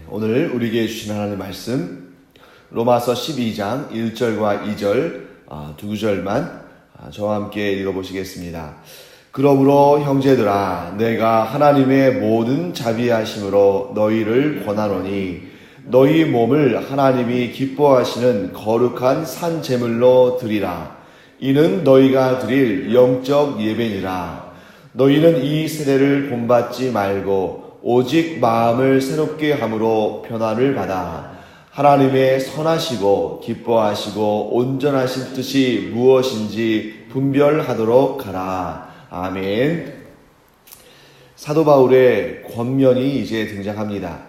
오늘 우리에게 주신 하나님의 말씀 로마서 12장 1절과 2절 두 구절만 저와 함께 읽어보시겠습니다. 그러므로 형제들아 내가 하나님의 모든 자비하심으로 너희를 권하노니 너희 몸을 하나님이 기뻐하시는 거룩한 산 제물로 드리라. 이는 너희가 드릴 영적 예배니라. 너희는 이 세대를 본받지 말고 오직 마음을 새롭게 함으로 변화를 받아 하나님의 선하시고 기뻐하시고 온전하신 뜻이 무엇인지 분별하도록 하라. 아멘. 사도 바울의 권면이 이제 등장합니다.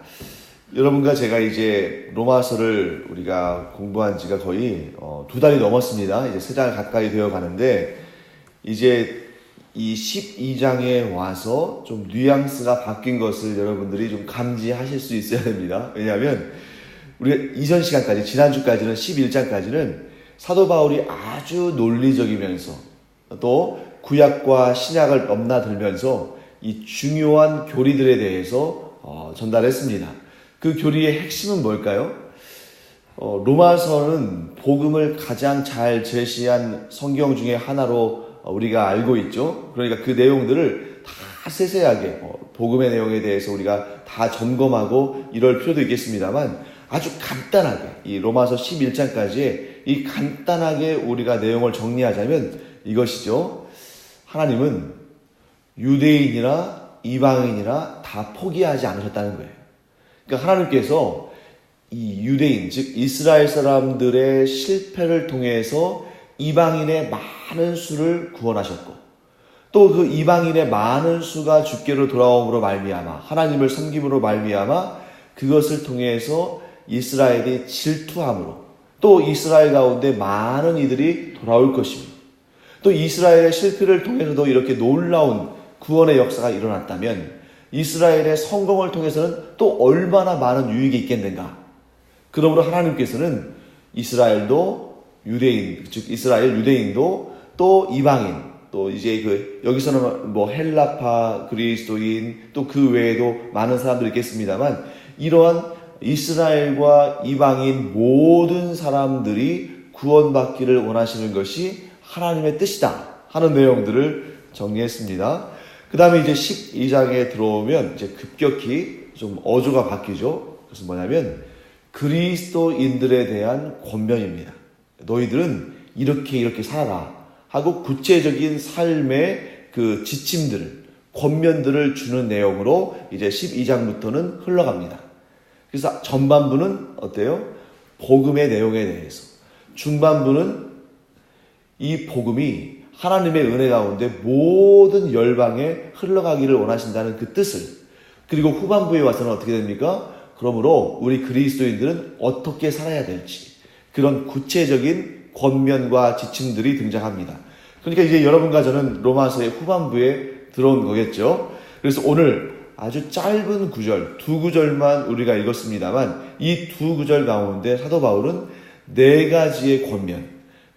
여러분과 제가 이제 로마서를 우리가 공부한 지가 거의 2달이 넘었습니다. 이제 3달 가까이 되어 가는데 이제 이 12장에 와서 좀 뉘앙스가 바뀐 것을 여러분들이 좀 감지하실 수 있어야 됩니다. 왜냐하면 우리가 이전 시간까지, 지난주까지는 11장까지는 사도 바울이 아주 논리적이면서 또 구약과 신약을 넘나들면서 이 중요한 교리들에 대해서 전달했습니다. 그 교리의 핵심은 뭘까요? 로마서는 복음을 가장 잘 제시한 성경 중에 하나로 우리가 알고 있죠. 그러니까 그 내용들을 다 세세하게 복음의 내용에 대해서 우리가 다 점검하고 이럴 필요도 있겠습니다만 아주 간단하게 이 로마서 11장까지의 이 간단하게 우리가 내용을 정리하자면 이것이죠. 하나님은 유대인이나 이방인이나 다 포기하지 않으셨다는 거예요. 그러니까 하나님께서 이 유대인, 즉 이스라엘 사람들의 실패를 통해서 이방인의 많은 수를 구원하셨고 또 그 이방인의 많은 수가 주께로 돌아옴으로 말미암아 하나님을 섬김으로 말미암아 그것을 통해서 이스라엘이 질투함으로 또 이스라엘 가운데 많은 이들이 돌아올 것입니다. 또 이스라엘의 실패를 통해서도 이렇게 놀라운 구원의 역사가 일어났다면 이스라엘의 성공을 통해서는 또 얼마나 많은 유익이 있겠는가. 그러므로 하나님께서는 이스라엘도 유대인, 즉 이스라엘 유대인도 또 이방인, 또 이제 여기서는 뭐 헬라파, 그리스도인, 또 그 외에도 많은 사람들이 있겠습니다만 이러한 이스라엘과 이방인 모든 사람들이 구원받기를 원하시는 것이 하나님의 뜻이다 하는 내용들을 정리했습니다. 그 다음에 이제 12장에 들어오면 이제 급격히 좀 어조가 바뀌죠. 그래서 뭐냐면 그리스도인들에 대한 권면입니다. 너희들은 이렇게 살아라 하고 구체적인 삶의 그 지침들을, 권면들을 주는 내용으로 이제 12장부터는 흘러갑니다. 그래서 전반부는 어때요? 복음의 내용에 대해서. 중반부는 이 복음이 하나님의 은혜 가운데 모든 열방에 흘러가기를 원하신다는 그 뜻을. 그리고 후반부에 와서는 어떻게 됩니까? 그러므로 우리 그리스도인들은 어떻게 살아야 될지. 그런 구체적인 권면과 지침들이 등장합니다. 그러니까 이제 여러분과 저는 로마서의 후반부에 들어온 거겠죠. 그래서 오늘 아주 짧은 구절, 2구절만 우리가 읽었습니다만 이 2구절 가운데 사도 바울은 4가지의 권면,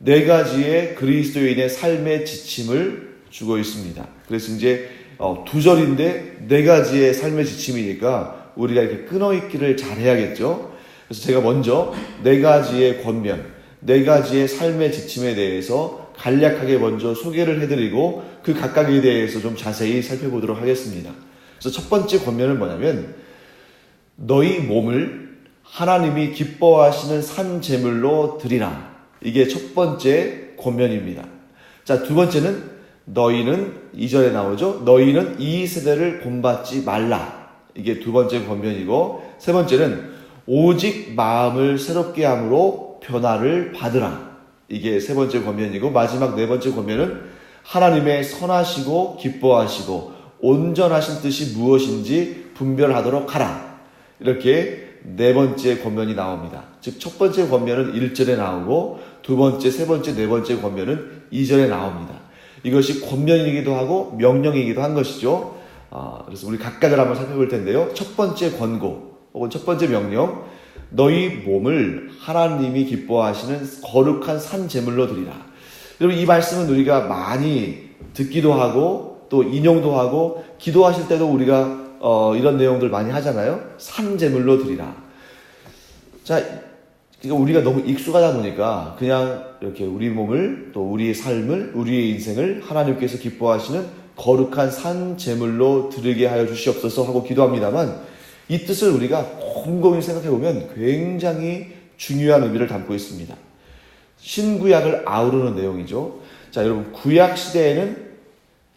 4가지의 그리스도인의 삶의 지침을 주고 있습니다. 그래서 이제 2절인데 4가지의 삶의 지침이니까 우리가 이렇게 끊어있기를 잘해야겠죠. 그래서 제가 먼저 4가지의 권면, 4가지의 삶의 지침에 대해서 간략하게 먼저 소개를 해드리고 그 각각에 대해서 좀 자세히 살펴보도록 하겠습니다. 그래서 첫 번째 권면은 뭐냐면 너희 몸을 하나님이 기뻐하시는 산 제물로 드리라. 이게 첫 번째 권면입니다. 자, 두 번째는 너희는 2절에 나오죠. 너희는 이 세대를 본받지 말라. 이게 두 번째 권면이고 세 번째는 오직 마음을 새롭게 함으로 변화를 받으라. 이게 세 번째 권면이고 마지막 4번째 권면은 하나님의 선하시고 기뻐하시고 온전하신 뜻이 무엇인지 분별하도록 하라. 이렇게 4번째 권면이 나옵니다. 즉 첫 번째 권면은 1절에 나오고 두 번째, 세 번째, 4번째 권면은 2절에 나옵니다. 이것이 권면이기도 하고 명령이기도 한 것이죠. 그래서 우리 각각을 한번 살펴볼 텐데요. 첫 번째 권고 혹은 첫 번째 명령, 너희 몸을 하나님이 기뻐하시는 거룩한 산 제물로 드리라. 여러분 이 말씀은 우리가 많이 듣기도 하고 또 인용도 하고 기도하실 때도 우리가 이런 내용들 많이 하잖아요. 산제물로 드리라. 자, 그러니까 우리가 너무 익숙하다 보니까 그냥 이렇게 우리 몸을 또 우리의 삶을 우리의 인생을 하나님께서 기뻐하시는 거룩한 산제물로 드리게 하여 주시옵소서 하고 기도합니다만 이 뜻을 우리가 곰곰이 생각해 보면 굉장히 중요한 의미를 담고 있습니다. 신구약을 아우르는 내용이죠. 자, 여러분 구약 시대에는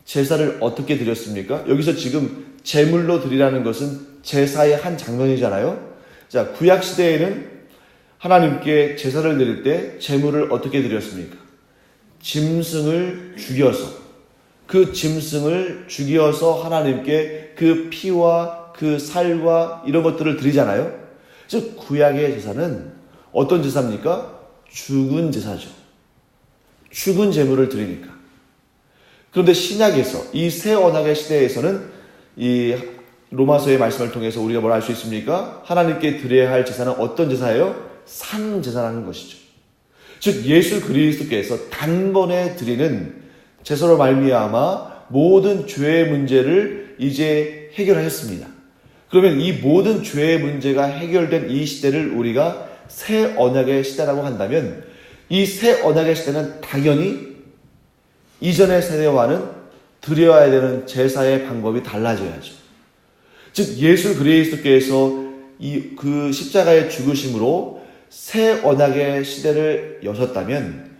제사를 어떻게 드렸습니까? 여기서 지금 제물로 드리라는 것은 제사의 한 장면이잖아요. 자, 구약 시대에는 하나님께 제사를 드릴 때 제물을 어떻게 드렸습니까? 짐승을 죽여서 그 짐승을 죽여서 하나님께 그 피와 그 살과 이런 것들을 드리잖아요. 즉 구약의 제사는 어떤 제사입니까? 죽은 제사죠. 죽은 제물을 드리니까. 그런데 신약에서 이 새 언약의 시대에서는 이 로마서의 말씀을 통해서 우리가 뭘 알 수 있습니까? 하나님께 드려야 할 제사는 어떤 제사예요? 산 제사라는 것이죠. 즉 예수 그리스도께서 단번에 드리는 제사로 말미암아 모든 죄의 문제를 이제 해결하셨습니다. 그러면 이 모든 죄의 문제가 해결된 이 시대를 우리가 새 언약의 시대라고 한다면 이 새 언약의 시대는 당연히 이전의 세대와는 드려야 되는 제사의 방법이 달라져야죠. 즉 예수 그리스도께서 그 십자가의 죽으심으로 새 언약의 시대를 여셨다면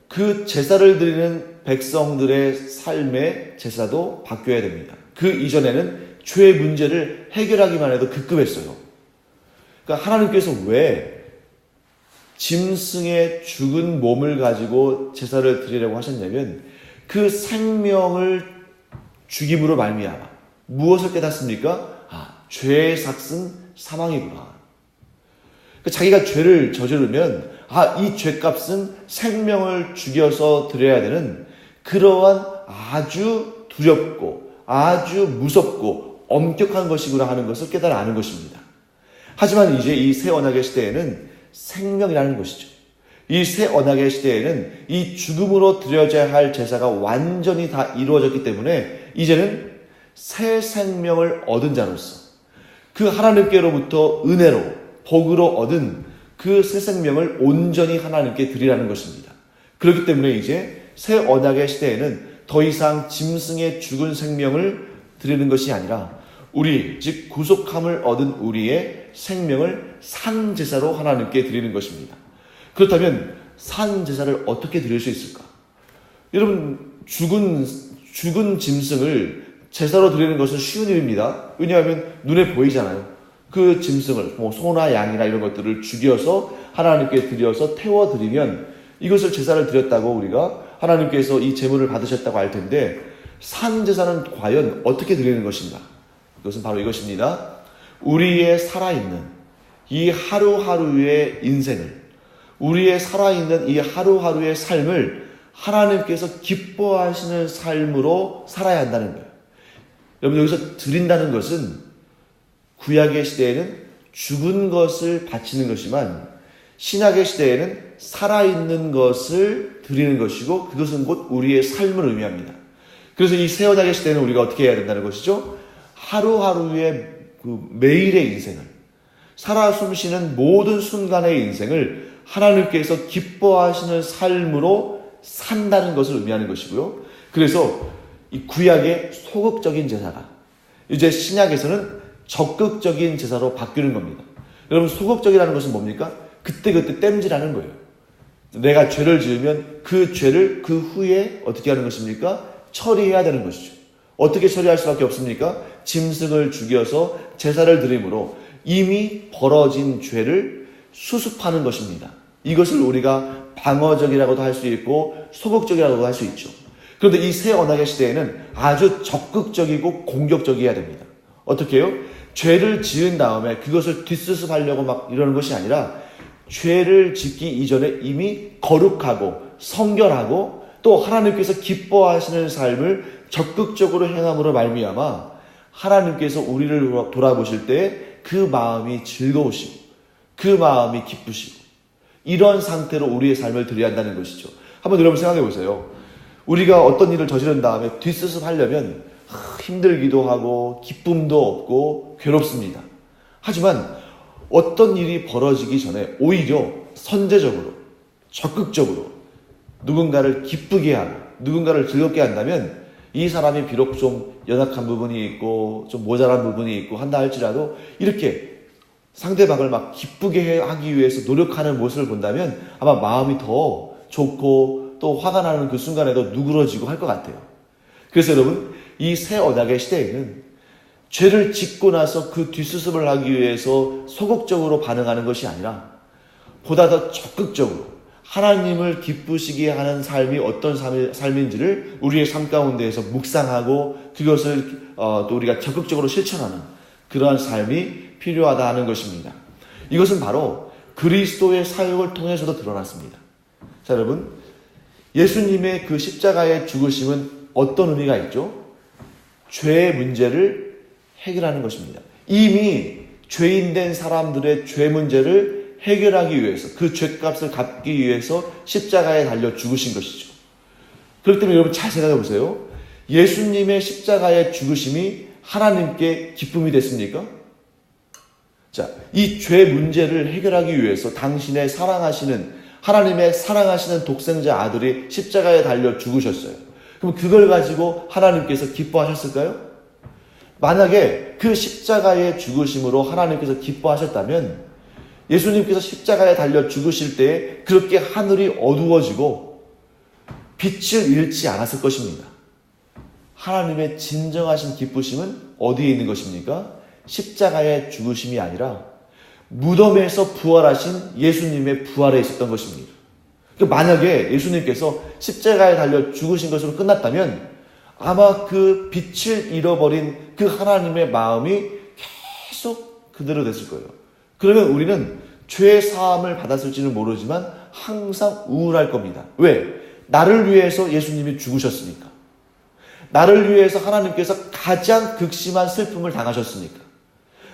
그 제사를 드리는 백성들의 삶의 제사도 바뀌어야 됩니다. 그 이전에는 죄의 문제를 해결하기만 해도 급급했어요. 그러니까 하나님께서 왜 짐승의 죽은 몸을 가지고 제사를 드리려고 하셨냐면 그 생명을 죽임으로 말미암아 무엇을 깨닫습니까? 죄의 삭은 사망이구나. 그러니까 자기가 죄를 저지르면 이 죄값은 생명을 죽여서 드려야 되는 그러한 아주 두렵고 아주 무섭고 엄격한 것이구나 하는 것을 깨달아 아는 것입니다. 하지만 이제 이 새 언약의 시대에는 생명이라는 것이죠. 이 새 언약의 시대에는 이 죽음으로 드려져야 할 제사가 완전히 다 이루어졌기 때문에 이제는 새 생명을 얻은 자로서 그 하나님께로부터 은혜로 복으로 얻은 그 새 생명을 온전히 하나님께 드리라는 것입니다. 그렇기 때문에 이제 새 언약의 시대에는 더 이상 짐승의 죽은 생명을 드리는 것이 아니라 우리 즉 구속함을 얻은 우리의 생명을 산 제사로 하나님께 드리는 것입니다. 그렇다면 산 제사를 어떻게 드릴 수 있을까? 여러분 죽은 짐승을 제사로 드리는 것은 쉬운 일입니다. 왜냐하면 눈에 보이잖아요. 그 짐승을 소나 양이나 이런 것들을 죽여서 하나님께 드려서 태워드리면 이것을 제사를 드렸다고 우리가 하나님께서 이 제물을 받으셨다고 할 텐데 산 제사는 과연 어떻게 드리는 것인가? 그것은 바로 이것입니다. 우리의 살아있는 이 하루하루의 인생을 우리의 살아있는 이 하루하루의 삶을 하나님께서 기뻐하시는 삶으로 살아야 한다는 거예요. 여러분 여기서 드린다는 것은 구약의 시대에는 죽은 것을 바치는 것이지만 신약의 시대에는 살아있는 것을 드리는 것이고 그것은 곧 우리의 삶을 의미합니다. 그래서 이 새 언약의 시대는 우리가 어떻게 해야 된다는 것이죠? 하루하루의 그 매일의 인생을 살아 숨쉬는 모든 순간의 인생을 하나님께서 기뻐하시는 삶으로 산다는 것을 의미하는 것이고요. 그래서 이 구약의 소극적인 제사가 이제 신약에서는 적극적인 제사로 바뀌는 겁니다. 여러분 소극적이라는 것은 뭡니까? 그때그때 땜질하는 거예요. 내가 죄를 지으면 그 죄를 그 후에 어떻게 하는 것입니까? 처리해야 되는 것이죠. 어떻게 처리할 수밖에 없습니까? 짐승을 죽여서 제사를 드림으로 이미 벌어진 죄를 수습하는 것입니다. 이것을 우리가 방어적이라고도 할 수 있고 소극적이라고도 할 수 있죠. 그런데 이 새 언약의 시대에는 아주 적극적이고 공격적이어야 됩니다. 어떻게 해요? 죄를 지은 다음에 그것을 뒷수습하려고 막 이러는 것이 아니라 죄를 짓기 이전에 이미 거룩하고 성결하고 또 하나님께서 기뻐하시는 삶을 적극적으로 행함으로 말미암아 하나님께서 우리를 돌아보실 때 그 마음이 즐거우시고 그 마음이 기쁘시고 이런 상태로 우리의 삶을 드려야 한다는 것이죠. 한번 여러분 생각해 보세요. 우리가 어떤 일을 저지른 다음에 뒷수습하려면 힘들기도 하고 기쁨도 없고 괴롭습니다. 하지만 어떤 일이 벌어지기 전에 오히려 선제적으로 적극적으로 누군가를 기쁘게 하고 누군가를 즐겁게 한다면 이 사람이 비록 좀 연약한 부분이 있고 좀 모자란 부분이 있고 한다 할지라도 이렇게 상대방을 막 기쁘게 하기 위해서 노력하는 모습을 본다면 아마 마음이 더 좋고 또 화가 나는 그 순간에도 누그러지고 할 것 같아요. 그래서 여러분, 이 새 언약의 시대에는 죄를 짓고 나서 그 뒷수습을 하기 위해서 소극적으로 반응하는 것이 아니라 보다 더 적극적으로 하나님을 기쁘시게 하는 삶이 어떤 삶인지를 우리의 삶 가운데에서 묵상하고 그것을 또 우리가 적극적으로 실천하는 그러한 삶이 필요하다 하는 것입니다. 이것은 바로 그리스도의 사역을 통해서도 드러났습니다. 자, 여러분, 예수님의 그 십자가의 죽으심은 어떤 의미가 있죠? 죄의 문제를 해결하는 것입니다. 이미 죄인 된 사람들의 죄 문제를 해결하기 위해서 그 죄값을 갚기 위해서 십자가에 달려 죽으신 것이죠. 그렇기 때문에 여러분 잘 생각해 보세요. 예수님의 십자가의 죽으심이 하나님께 기쁨이 됐습니까? 자, 이 죄 문제를 해결하기 위해서 당신의 사랑하시는 하나님의 사랑하시는 독생자 아들이 십자가에 달려 죽으셨어요. 그럼 그걸 가지고 하나님께서 기뻐하셨을까요? 만약에 그 십자가의 죽으심으로 하나님께서 기뻐하셨다면 예수님께서 십자가에 달려 죽으실 때 그렇게 하늘이 어두워지고 빛을 잃지 않았을 것입니다. 하나님의 진정하신 기쁘심은 어디에 있는 것입니까? 십자가의 죽으심이 아니라 무덤에서 부활하신 예수님의 부활에 있었던 것입니다. 만약에 예수님께서 십자가에 달려 죽으신 것으로 끝났다면 아마 그 빛을 잃어버린 그 하나님의 마음이 계속 그대로 됐을 거예요. 그러면 우리는 죄 사함을 받았을지는 모르지만 항상 우울할 겁니다. 왜? 나를 위해서 예수님이 죽으셨으니까. 나를 위해서 하나님께서 가장 극심한 슬픔을 당하셨으니까.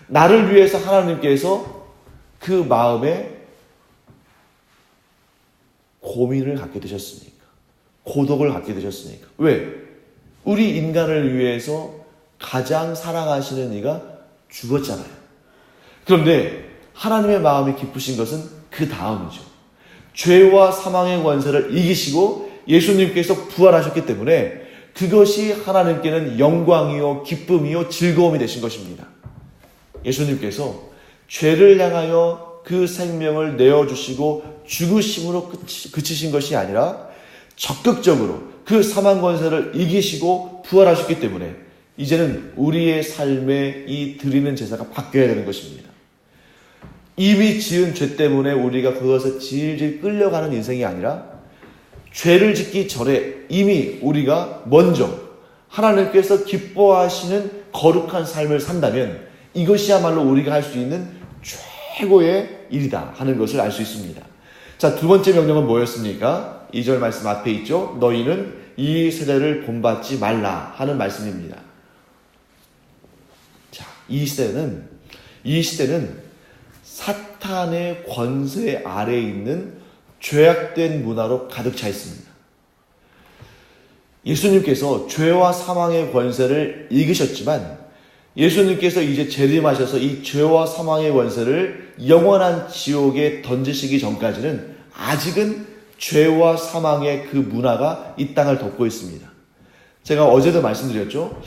나를 위해서 하나님께서 그 마음에 고민을 갖게 되셨으니까. 고독을 갖게 되셨으니까. 왜? 우리 인간을 위해서 가장 사랑하시는 이가 죽었잖아요. 그런데 하나님의 마음이 기쁘신 것은 그 다음이죠. 죄와 사망의 권세를 이기시고 예수님께서 부활하셨기 때문에 그것이 하나님께는 영광이요 기쁨이요 즐거움이 되신 것입니다. 예수님께서 죄를 향하여 그 생명을 내어주시고 죽으심으로 그치신 것이 아니라 적극적으로 그 사망 권세를 이기시고 부활하셨기 때문에 이제는 우리의 삶에 이 드리는 제사가 바뀌어야 되는 것입니다. 이미 지은 죄 때문에 우리가 그것에 질질 끌려가는 인생이 아니라 죄를 짓기 전에 이미 우리가 먼저 하나님께서 기뻐하시는 거룩한 삶을 산다면 이것이야말로 우리가 할 수 있는 최고의 일이다 하는 것을 알 수 있습니다. 자, 두 번째 명령은 뭐였습니까? 2절 말씀 앞에 있죠. 너희는 이 세대를 본받지 말라 하는 말씀입니다. 자, 이 시대는 사탄의 권세 아래에 있는 죄악된 문화로 가득 차 있습니다. 예수님께서 죄와 사망의 권세를 이기셨지만 예수님께서 이제 재림하셔서 이 죄와 사망의 권세를 영원한 지옥에 던지시기 전까지는 아직은 죄와 사망의 그 문화가 이 땅을 덮고 있습니다. 제가 어제도 말씀드렸죠.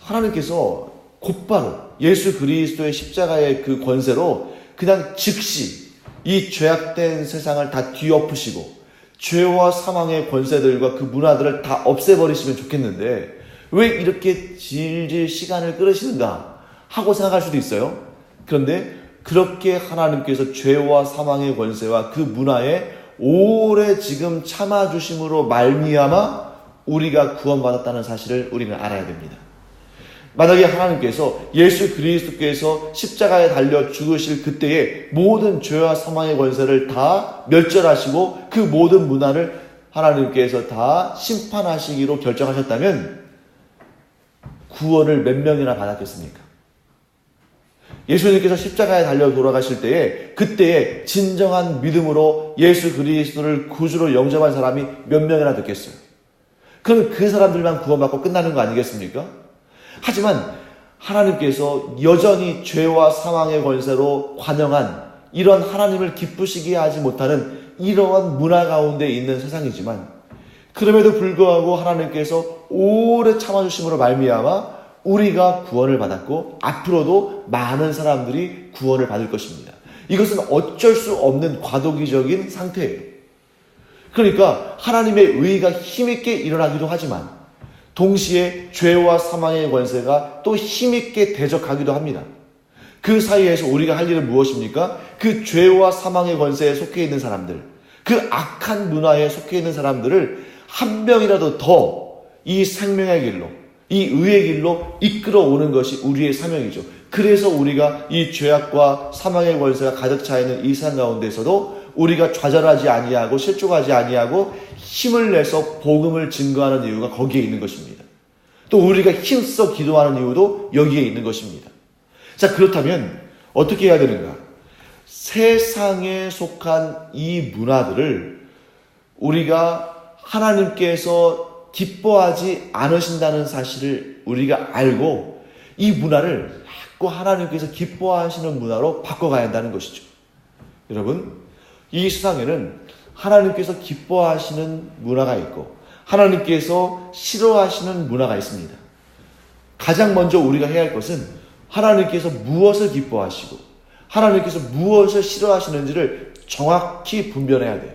하나님께서 곧바로 예수 그리스도의 십자가의 그 권세로 그냥 즉시 이 죄악된 세상을 다 뒤엎으시고 죄와 사망의 권세들과 그 문화들을 다 없애버리시면 좋겠는데 왜 이렇게 질질 시간을 끌으시는가 하고 생각할 수도 있어요. 그런데 그렇게 하나님께서 죄와 사망의 권세와 그 문화에 오래 지금 참아주심으로 말미암아 우리가 구원받았다는 사실을 우리는 알아야 됩니다. 만약에 하나님께서 예수 그리스도께서 십자가에 달려 죽으실 그때에 모든 죄와 사망의 권세를 다 멸절하시고 그 모든 문화를 하나님께서 다 심판하시기로 결정하셨다면 구원을 몇 명이나 받았겠습니까? 예수님께서 십자가에 달려 돌아가실 때에 그때에 진정한 믿음으로 예수 그리스도를 구주로 영접한 사람이 몇 명이나 됐겠어요? 그럼 그 사람들만 구원받고 끝나는 거 아니겠습니까? 하지만 하나님께서 여전히 죄와 사망의 권세로 관영한 이런 하나님을 기쁘시게 하지 못하는 이러한 문화 가운데 있는 세상이지만, 그럼에도 불구하고 하나님께서 오래 참아주심으로 말미암아 우리가 구원을 받았고 앞으로도 많은 사람들이 구원을 받을 것입니다. 이것은 어쩔 수 없는 과도기적인 상태예요. 그러니까 하나님의 의가 힘있게 일어나기도 하지만 동시에 죄와 사망의 권세가 또 힘있게 대적하기도 합니다. 그 사이에서 우리가 할 일은 무엇입니까? 그 죄와 사망의 권세에 속해 있는 사람들, 그 악한 문화에 속해 있는 사람들을 한 명이라도 더 이 생명의 길로, 이 의의 길로 이끌어오는 것이 우리의 사명이죠. 그래서 우리가 이 죄악과 사망의 권세가 가득 차 있는 이 세상 가운데서도 우리가 좌절하지 아니하고 실족하지 아니하고 힘을 내서 복음을 증거하는 이유가 거기에 있는 것입니다. 또 우리가 힘써 기도하는 이유도 여기에 있는 것입니다. 자, 그렇다면 어떻게 해야 되는가? 세상에 속한 이 문화들을 우리가 하나님께서 기뻐하지 않으신다는 사실을 우리가 알고 이 문화를 자꾸 하나님께서 기뻐하시는 문화로 바꿔가야 한다는 것이죠. 여러분, 이 세상에는 하나님께서 기뻐하시는 문화가 있고 하나님께서 싫어하시는 문화가 있습니다. 가장 먼저 우리가 해야 할 것은 하나님께서 무엇을 기뻐하시고 하나님께서 무엇을 싫어하시는지를 정확히 분별해야 돼요.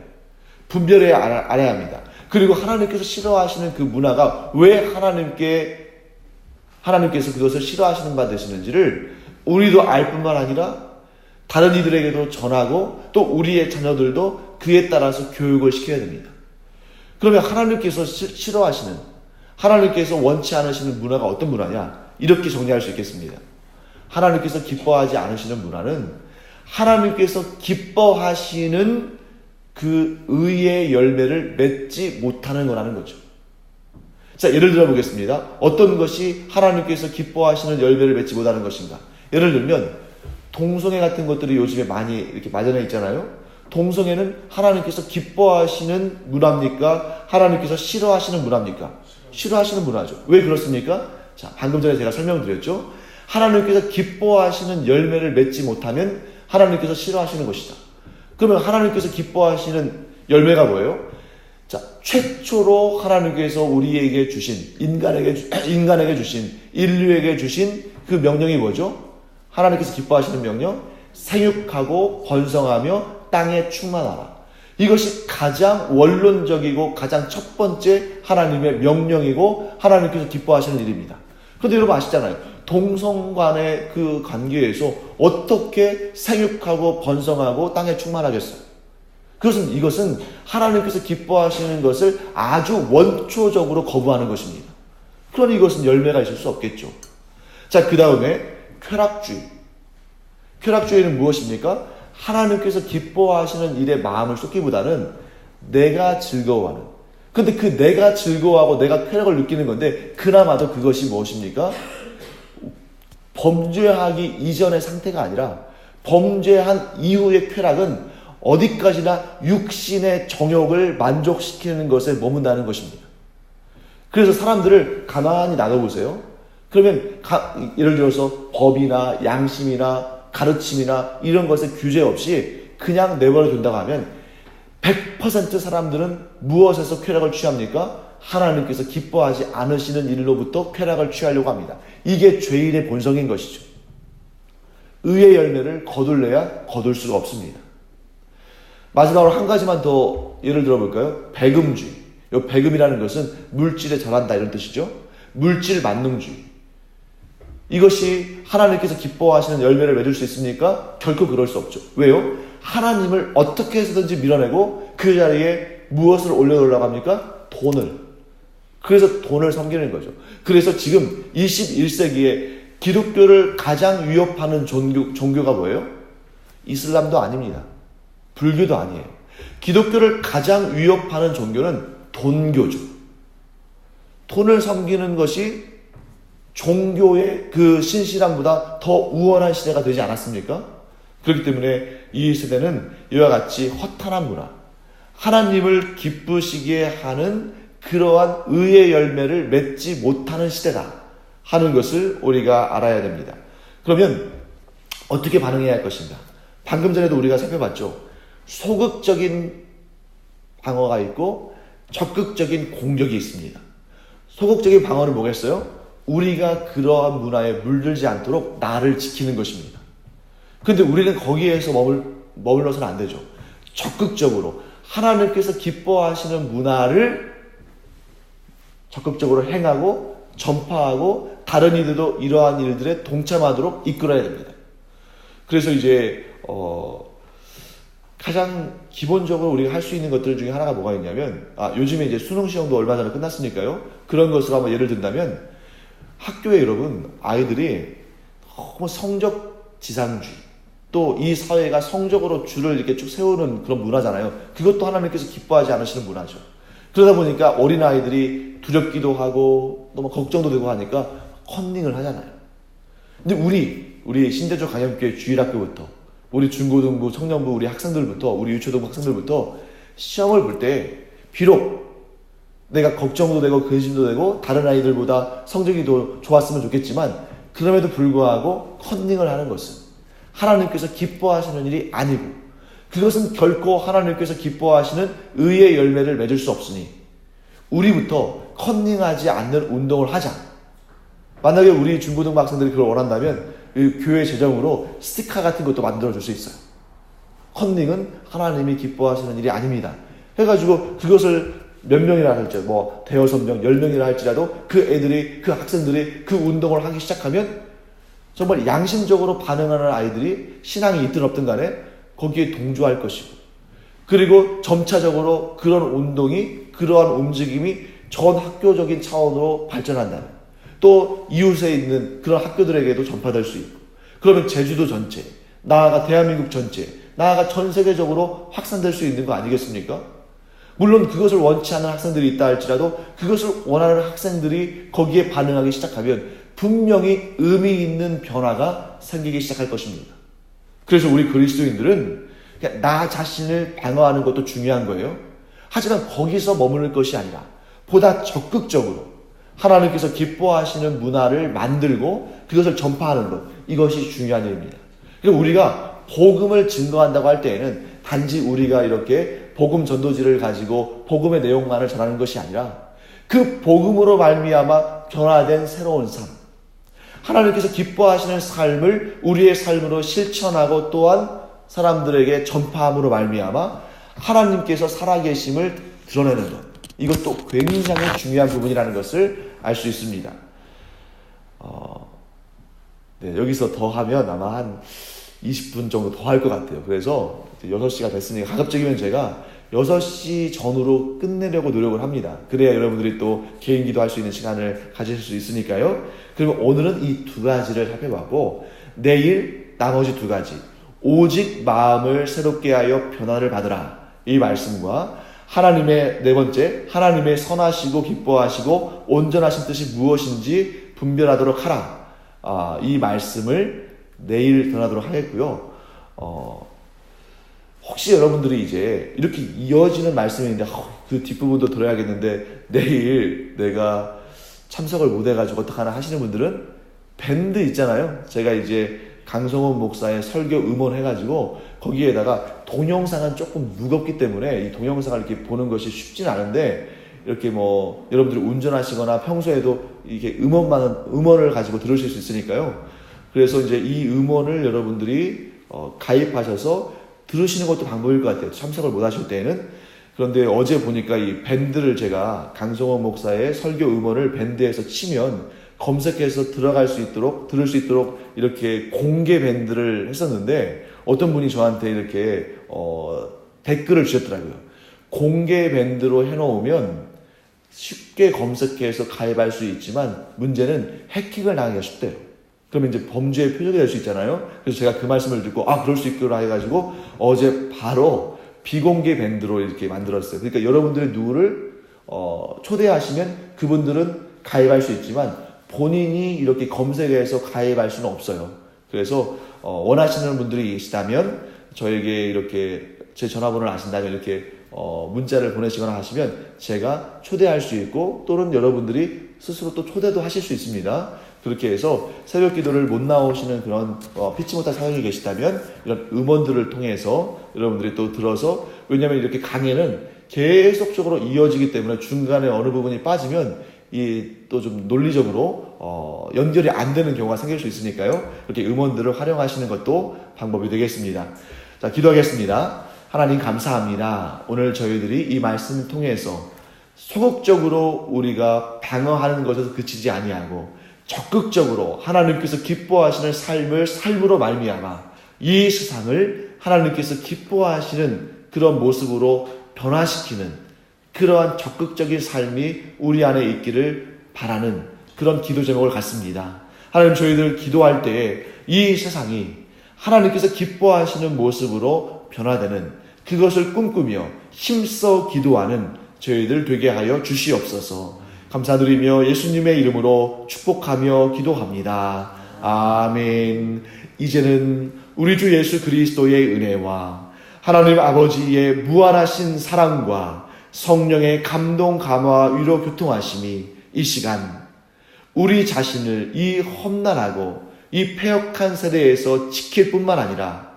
분별해야 알아야 합니다. 그리고 하나님께서 싫어하시는 그 문화가 왜 하나님께서 그것을 싫어하시는 바 되시는지를 우리도 알 뿐만 아니라 다른 이들에게도 전하고 또 우리의 자녀들도 그에 따라서 교육을 시켜야 됩니다. 그러면 하나님께서 싫어하시는, 하나님께서 원치 않으시는 문화가 어떤 문화냐? 이렇게 정리할 수 있겠습니다. 하나님께서 기뻐하지 않으시는 문화는 하나님께서 기뻐하시는 그 의의 열매를 맺지 못하는 거라는 거죠. 자, 예를 들어 보겠습니다. 어떤 것이 하나님께서 기뻐하시는 열매를 맺지 못하는 것인가? 예를 들면 동성애 같은 것들이 요즘에 많이 이렇게 마련해 있잖아요. 동성애는 하나님께서 기뻐하시는 문화입니까? 하나님께서 싫어하시는 문화입니까? 싫어하시는 문화죠. 왜 그렇습니까? 자, 방금 전에 제가 설명드렸죠. 하나님께서 기뻐하시는 열매를 맺지 못하면 하나님께서 싫어하시는 것이다. 그러면 하나님께서 기뻐하시는 열매가 뭐예요? 자, 최초로 하나님께서 우리에게 주신, 인간에게 주신, 인류에게 주신 그 명령이 뭐죠? 하나님께서 기뻐하시는 명령, 생육하고 번성하며 땅에 충만하라. 이것이 가장 원론적이고 가장 첫 번째 하나님의 명령이고 하나님께서 기뻐하시는 일입니다. 그런데 여러분 아시잖아요. 동성 간의 그 관계에서 어떻게 생육하고 번성하고 땅에 충만하겠어요? 이것은 하나님께서 기뻐하시는 것을 아주 원초적으로 거부하는 것입니다. 그러니 이것은 열매가 있을 수 없겠죠. 자, 그 다음에 쾌락주의. 쾌락주의는 무엇입니까? 하나님께서 기뻐하시는 일에 마음을 쏟기보다는 내가 즐거워하는. 근데 그 내가 즐거워하고 내가 쾌락을 느끼는 건데 그나마도 그것이 무엇입니까? 범죄하기 이전의 상태가 아니라 범죄한 이후의 쾌락은 어디까지나 육신의 정욕을 만족시키는 것에 머문다는 것입니다. 그래서 사람들을 가만히 나눠보세요. 그러면 예를 들어서 법이나 양심이나 가르침이나 이런 것에 규제 없이 그냥 내버려 둔다고 하면 100% 사람들은 무엇에서 쾌락을 취합니까? 하나님께서 기뻐하지 않으시는 일로부터 쾌락을 취하려고 합니다. 이게 죄인의 본성인 것이죠. 의의 열매를 거둘래야 거둘 수가 없습니다. 마지막으로 한 가지만 더 예를 들어볼까요? 배금주의. 이 배금이라는 것은 물질에 잘한다 이런 뜻이죠. 물질 만능주의. 이것이 하나님께서 기뻐하시는 열매를 맺을 수 있습니까? 결코 그럴 수 없죠. 왜요? 하나님을 어떻게 해서든지 밀어내고 그 자리에 무엇을 올려놓으려고 합니까? 돈을. 그래서 돈을 섬기는 거죠. 그래서 지금 21세기에 기독교를 가장 위협하는 종교가 뭐예요? 이슬람도 아닙니다. 불교도 아니에요. 기독교를 가장 위협하는 종교는 돈교죠. 돈을 섬기는 것이 종교의 그 신실함보다 더 우월한 시대가 되지 않았습니까? 그렇기 때문에 이 세대는 이와 같이 허탄한 문화, 하나님을 기쁘시게 하는 그러한 의의 열매를 맺지 못하는 시대다. 하는 것을 우리가 알아야 됩니다. 그러면 어떻게 반응해야 할 것인가? 방금 전에도 우리가 살펴봤죠. 소극적인 방어가 있고 적극적인 공격이 있습니다. 소극적인 방어는 뭐겠어요? 우리가 그러한 문화에 물들지 않도록 나를 지키는 것입니다. 근데 우리는 거기에서 머물러서는 안 되죠. 적극적으로 하나님께서 기뻐하시는 문화를 적극적으로 행하고 전파하고 다른 이들도 이러한 일들에 동참하도록 이끌어야 됩니다. 그래서 이제 가장 기본적으로 우리가 할 수 있는 것들 중에 하나가 뭐가 있냐면 요즘에 이제 수능 시험도 얼마 전에 끝났으니까요. 그런 것으로 한번 예를 든다면 학교에 여러분 아이들이 너무 성적 지상주의 또 이 사회가 성적으로 줄을 이렇게 쭉 세우는 그런 문화잖아요. 그것도 하나님께서 기뻐하지 않으시는 문화죠. 그러다 보니까 어린아이들이 두렵기도 하고 너무 걱정도 되고 하니까 컨닝을 하잖아요. 근데 우리 신대조 강염교회 주일학교부터 우리 중고등부 청년부 우리 학생들부터 우리 유초등부 학생들부터 시험을 볼 때 비록 내가 걱정도 되고 근심도 되고 다른 아이들보다 성적이 더 좋았으면 좋겠지만 그럼에도 불구하고 컨닝을 하는 것은 하나님께서 기뻐하시는 일이 아니고 그것은 결코 하나님께서 기뻐하시는 의의 열매를 맺을 수 없으니 우리부터 컨닝하지 않는 운동을 하자. 만약에 우리 중고등부 학생들이 그걸 원한다면 교회 재정으로 스티커 같은 것도 만들어줄 수 있어요. 컨닝은 하나님이 기뻐하시는 일이 아닙니다. 해가지고 그것을 몇 명이라 할지 대여섯 명, 10명이라 할지라도 그 학생들이 그 운동을 하기 시작하면 정말 양심적으로 반응하는 아이들이 신앙이 있든 없든 간에 거기에 동조할 것이고 그리고 점차적으로 그런 운동이 그러한 움직임이 전 학교적인 차원으로 발전한다면 또 이웃에 있는 그런 학교들에게도 전파될 수 있고 그러면 제주도 전체 나아가 대한민국 전체 나아가 전 세계적으로 확산될 수 있는 거 아니겠습니까? 물론 그것을 원치 않는 학생들이 있다 할지라도 그것을 원하는 학생들이 거기에 반응하기 시작하면 분명히 의미 있는 변화가 생기기 시작할 것입니다. 그래서 우리 그리스도인들은 그냥 나 자신을 방어하는 것도 중요한 거예요. 하지만 거기서 머무를 것이 아니라 보다 적극적으로 하나님께서 기뻐하시는 문화를 만들고 그것을 전파하는 것, 이것이 중요한 일입니다. 그리고 우리가 복음을 증거한다고 할 때에는 단지 우리가 이렇게 복음 전도지를 가지고 복음의 내용만을 전하는 것이 아니라 그 복음으로 말미암아 변화된 새로운 삶, 하나님께서 기뻐하시는 삶을 우리의 삶으로 실천하고 또한 사람들에게 전파함으로 말미암아 하나님께서 살아계심을 드러내는 것, 이것도 굉장히 중요한 부분이라는 것을 알 수 있습니다. 여기서 더 하면 아마 한 20분 정도 더 할 것 같아요. 그래서 6시가 됐으니까 가급적이면 제가 6시 전후로 끝내려고 노력을 합니다. 그래야 여러분들이 또 개인 기도할 수 있는 시간을 가지실 수 있으니까요. 그리고 오늘은 이 두 가지를 살펴봤고 내일 나머지 두 가지 오직 마음을 새롭게 하여 변화를 받으라, 이 말씀과 하나님의 네 번째 하나님의 선하시고 기뻐하시고 온전하신 뜻이 무엇인지 분별하도록 하라, 이 말씀을 내일 전하도록 하겠고요. 혹시 여러분들이 이제 이렇게 이어지는 말씀인데 그 뒷부분도 들어야겠는데 내일 내가 참석을 못해가지고 어떡하나 하시는 분들은 밴드 있잖아요. 제가 이제 강성원 목사의 설교 음원해가지고 거기에다가 동영상은 조금 무겁기 때문에 이 동영상을 이렇게 보는 것이 쉽진 않은데 이렇게 여러분들이 운전하시거나 평소에도 이게 음원을 가지고 들으실 수 있으니까요. 그래서 이제 이 음원을 여러분들이 가입하셔서 들으시는 것도 방법일 것 같아요. 참석을 못 하실 때에는. 그런데 어제 보니까 이 밴드를 제가 강성원 목사의 설교 음원을 밴드에서 치면 검색해서 들을 수 있도록 이렇게 공개 밴드를 했었는데 어떤 분이 저한테 이렇게 댓글을 주셨더라고요. 공개 밴드로 해놓으면 쉽게 검색해서 가입할 수 있지만 문제는 해킹을 당하기가 쉽대요. 그러면 이제 범죄의 표적이 될 수 있잖아요. 그래서 제가 그 말씀을 듣고 그럴 수 있구나 해가지고 어제 바로 비공개 밴드로 이렇게 만들었어요. 그러니까 여러분들이 누구를 초대하시면 그분들은 가입할 수 있지만 본인이 이렇게 검색해서 가입할 수는 없어요. 그래서 원하시는 분들이 계시다면 저에게 이렇게 제 전화번호를 아신다면 이렇게 문자를 보내시거나 하시면 제가 초대할 수 있고 또는 여러분들이 스스로 또 초대도 하실 수 있습니다. 그렇게 해서 새벽 기도를 못 나오시는 그런 피치 못할 사역이 계시다면 이런 음원들을 통해서 여러분들이 또 들어서, 왜냐하면 이렇게 강해는 계속적으로 이어지기 때문에 중간에 어느 부분이 빠지면 이 또 좀 논리적으로 연결이 안 되는 경우가 생길 수 있으니까요. 이렇게 음원들을 활용하시는 것도 방법이 되겠습니다. 자, 기도하겠습니다. 하나님 감사합니다. 오늘 저희들이 이 말씀을 통해서 소극적으로 우리가 방어하는 것에서 그치지 아니하고 적극적으로 하나님께서 기뻐하시는 삶을 삶으로 말미암아 이 세상을 하나님께서 기뻐하시는 그런 모습으로 변화시키는 그러한 적극적인 삶이 우리 안에 있기를 바라는 그런 기도 제목을 갖습니다. 하나님, 저희들 기도할 때에 이 세상이 하나님께서 기뻐하시는 모습으로 변화되는 그것을 꿈꾸며 힘써 기도하는 저희들 되게 하여 주시옵소서. 감사드리며 예수님의 이름으로 축복하며 기도합니다. 아멘. 이제는 우리 주 예수 그리스도의 은혜와 하나님 아버지의 무한하신 사랑과 성령의 감동, 감화, 위로, 교통하심이 이 시간 우리 자신을 이 험난하고 이 패역한 세대에서 지킬 뿐만 아니라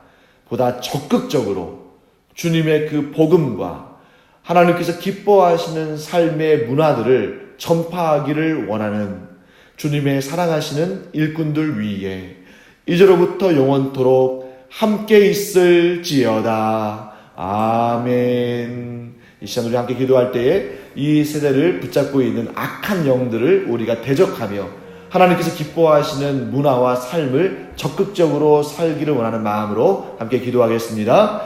보다 적극적으로 주님의 그 복음과 하나님께서 기뻐하시는 삶의 문화들을 전파하기를 원하는 주님의 사랑하시는 일꾼들 위에 이제로부터 영원토록 함께 있을지어다. 아멘. 이 시간 우리 함께 기도할 때에 이 세대를 붙잡고 있는 악한 영들을 우리가 대적하며 하나님께서 기뻐하시는 문화와 삶을 적극적으로 살기를 원하는 마음으로 함께 기도하겠습니다.